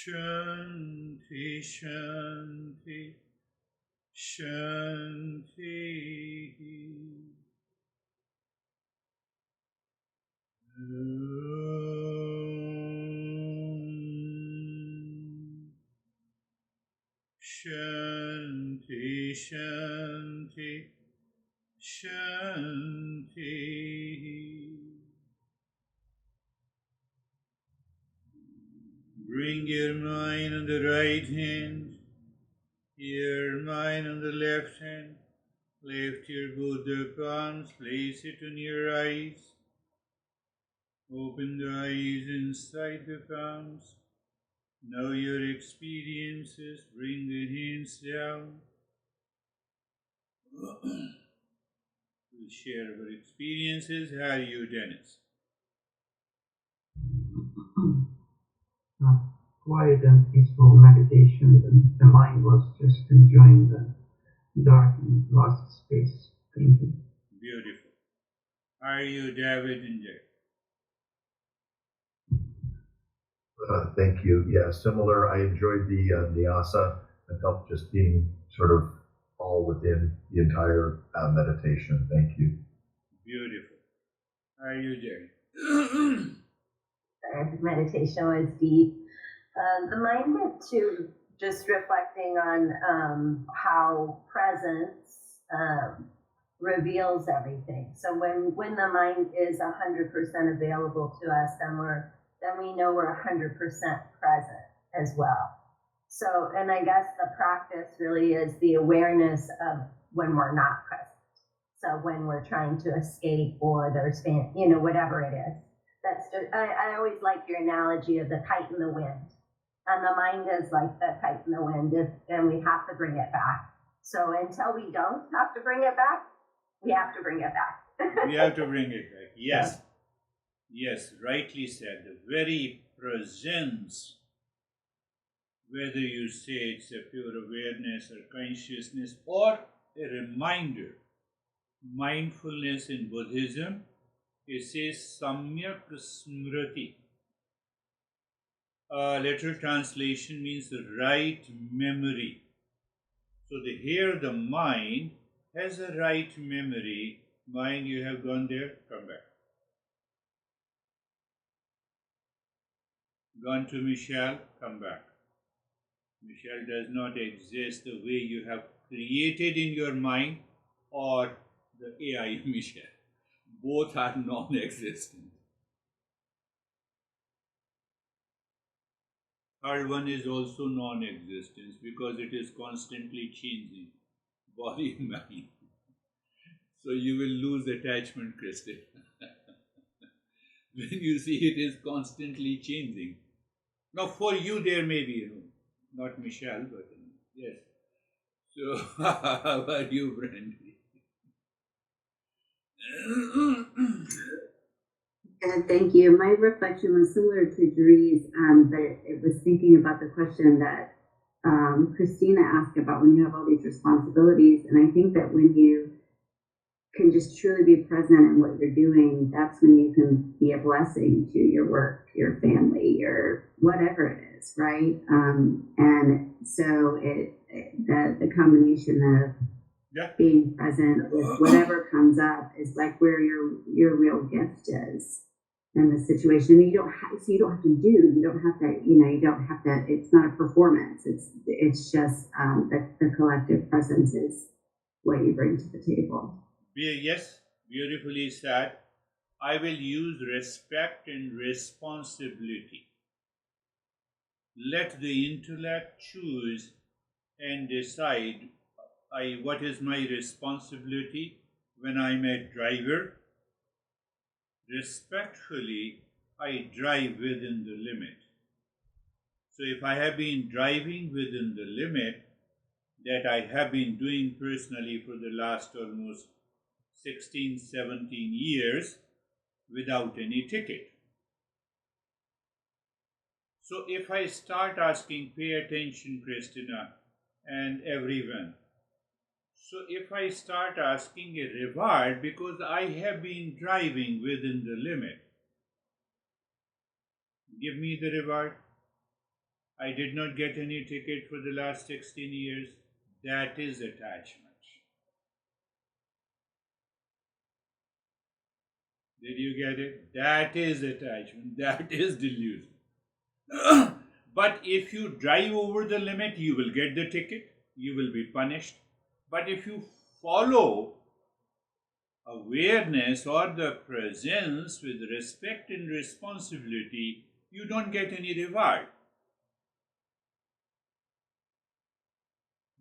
Shanti, Shanti, Shanti. Shanti, Shanti, Shanti. Bring your mind on the right hand, your mind on the left hand. Lift your Buddha palms, place it on your eyes. Open the eyes inside the palms. Know your experiences. Bring the hands down. We'll share our experiences. How are you, Dennis? Quiet and peaceful meditation, and the mind was just enjoying the dark and lost space. Thank you. Beautiful. How are you, David and Jack? Thank you. Yeah, similar. I enjoyed the nyasa. I felt just being sort of all within the entire meditation. Thank you. Beautiful. How are you, Jerry? The meditation was deep. The mind went to just reflecting on how presence reveals everything. So when the mind is 100% available to us, then we know we're 100% present as well. So, and I guess the practice really is the awareness of when we're not present. So when we're trying to escape or there's, whatever it is. That's just, I always like your analogy of the kite in the wind. And the mind is like the kite in the wind, and we have to bring it back. So until we don't have to bring it back, we have to bring it back. We have to bring it back. Yes. Yes, rightly said. The very presence, whether you say it's a pure awareness or consciousness or a reminder. Mindfulness in Buddhism, it says Samyak Smriti. Literal translation means the right memory. So here the mind has a right memory. Mind, you have gone there, come back. Gone to Michelle, come back. Michelle does not exist the way you have created in your mind or the AI Michelle. Both are non-existent. Third one is also non-existence because it is constantly changing, body and mind. So you will lose attachment, Kristen. When you see it is constantly changing. Now for you there may be, not Michelle, but yes. So how are you, Brandy? Thank you. My reflection was similar to Giri's, but it was thinking about the question that Christina asked about when you have all these responsibilities. And I think that when you can just truly be present in what you're doing, that's when you can be a blessing to your work, your family, your whatever it is, right? And so the combination of being present with whatever comes up is like where your real gift is in the situation. You don't have to, it's not a performance. It's just the collective presence is what you bring to the table. Yes, beautifully said. I will use respect and responsibility. Let the intellect choose and decide what is my responsibility when I'm a driver. Respectfully, I drive within the limit. So if I have been driving within the limit that I have been doing personally for the last almost 16, 17 years without any ticket. So if I start asking, pay attention, Christina, and everyone. So if I start asking a reward because I have been driving within the limit, give me the reward. I did not get any ticket for the last 16 years. That is attachment. Did you get it? That is attachment. That is delusion. But if you drive over the limit, you will get the ticket. You will be punished. But if you follow awareness or the presence with respect and responsibility, you don't get any reward.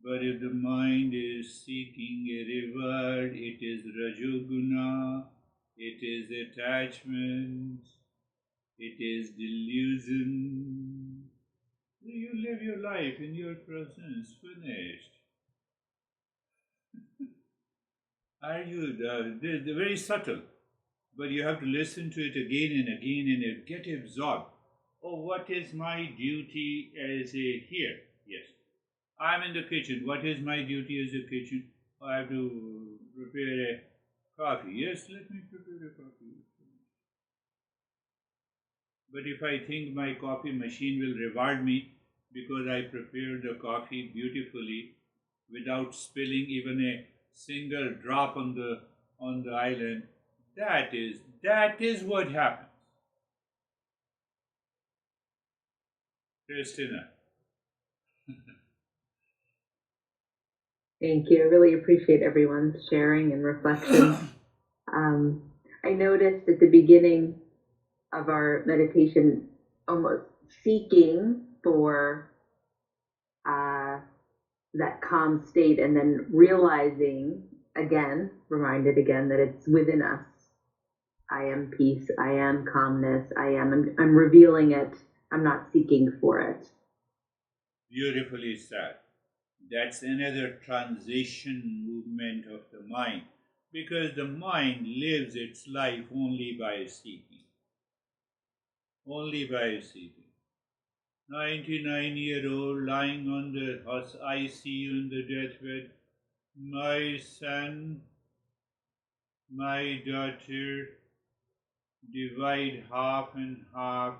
But if the mind is seeking a reward, it is rajoguna, it is attachment, it is delusion. You live your life in your presence, finished. Are you? They're very subtle, but you have to listen to it again and again and get absorbed. Oh, what is my duty as a here? Yes. I'm in the kitchen. What is my duty as a kitchen? I have to prepare a coffee. Yes, let me prepare a coffee. But if I think my coffee machine will reward me because I prepared the coffee beautifully without spilling even a single drop on the island, that is what happens. Christina. Thank you. I really appreciate everyone's sharing and reflection. I noticed at the beginning of our meditation, almost seeking for that calm state, and then realizing again, reminded again that it's within us. I am peace. I am calmness. I'm revealing it. I'm not seeking for it. Beautifully said. That's another transition movement of the mind, because the mind lives its life only by seeking. Only by seeking. 99-year-old lying on the ICU in the deathbed. My son, my daughter, divide half and half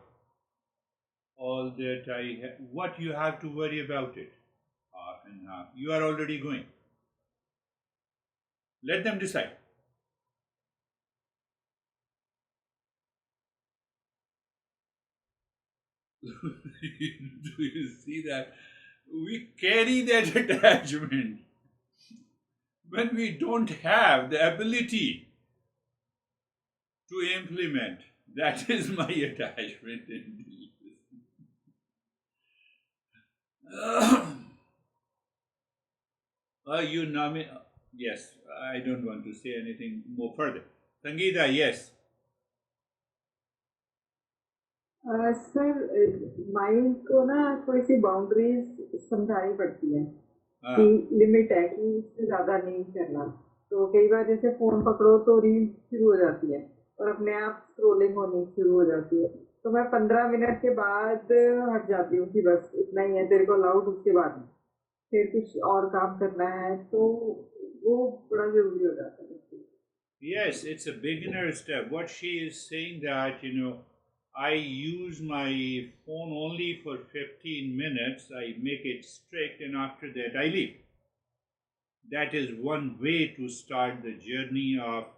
all that I have. What you have to worry about it? Half and half. You are already going. Let them decide. Do you see that? We carry that attachment when we don't have the ability to implement. That is my attachment in you nominate. Yes, I don't want to say anything more further. Sangeeta, yes. Sir mind को ना थोड़ी सी boundaries समझानी पड़ती है हाँ, कि limit है कि इससे ज़्यादा नहीं करना. तो कई बार जैसे फ़ोन पकड़ो तो रील शुरू हो जाती है और अपने आप स्क्रोलिंग होनी शुरू हो जाती है. तो मैं 15 मिनट के बाद हट जाती हूँ कि बस इतना ही है, तेरे को अलाउड, उसके बाद नहीं. फिर कुछ और काम करना है तो वो बड़ा ज़रूरी हो जाता है. Yes, it's a beginner step. What she is saying that, I use my phone only for 15 minutes. I make it strict, and after that I leave. That is one way to start the journey of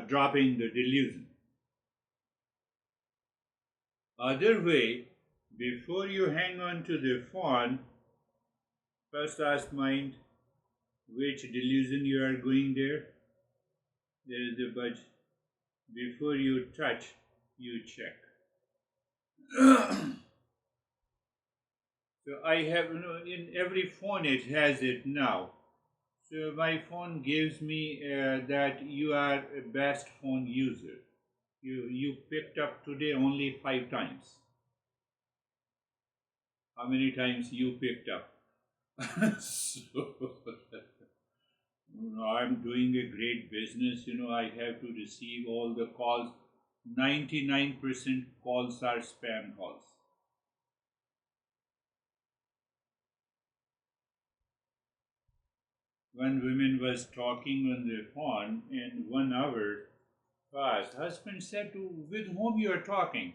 dropping the delusion. Other way, before you hang on to the phone, first ask mind which delusion you are going there. There is a budge. Before you touch, you check. So I have, in every phone it has it now. So my phone gives me that you are a best phone user. You picked up today only 5 times. How many times you picked up? So, I'm doing a great business. I have to receive all the calls. 99% calls are spam calls. One woman was talking on the phone in 1 hour fast. Husband said, with whom you are talking?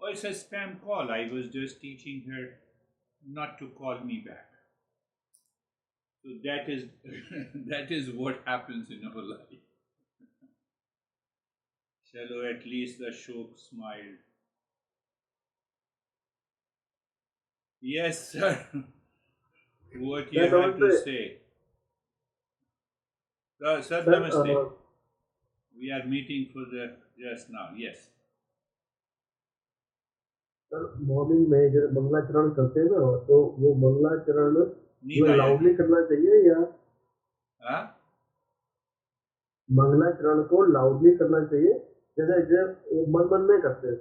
Oh, it's a spam call. I was just teaching her not to call me back. So that is that is what happens in our life. Chalo, at least the Ashok smiled. Yes, sir. What you have to say? Sir, namaste. We are meeting for the just now. Yes. Sir morning में जब मंगलाचरण करते हैं ना तो वो मंगलाचरण नींद आ लाउडली जाती करना चाहिए या हाँ? मंगलाचरण को लाउडली करना चाहिए जैसे जब मन मन में करते हैं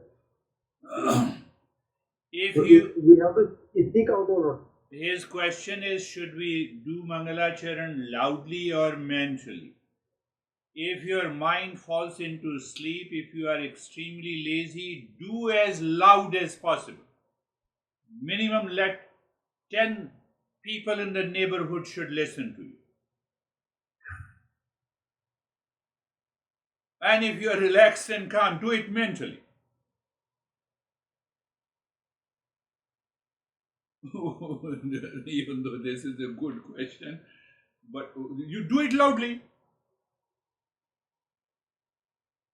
If तो you, we have to speak out or not. his question is, should we do Mangalacharan loudly or mentally? If your mind falls into sleep, if you are extremely lazy, do as loud as possible. Minimum let 10 people in the neighborhood should listen to you. And if you are relaxed and calm, do it mentally. Even though this is a good question, but you do it loudly.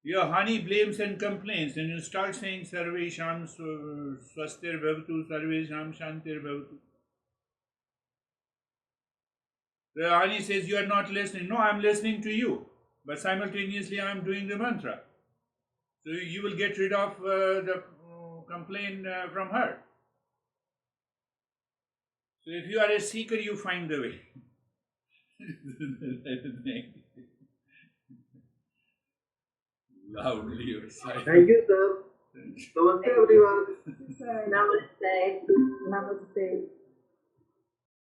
Your honey blames and complains, and you start saying Sarve Sham Swastir Bhavatu, Sarve Sham Shantir Bhavatu. The honey says, you are not listening. No, I am listening to you. But simultaneously I am doing the mantra. So you will get rid of the complaint from her. So if you are a seeker, you find the way. Loudly or silently. Thank you, sir. Namaste, everyone. Namaste. Namaste.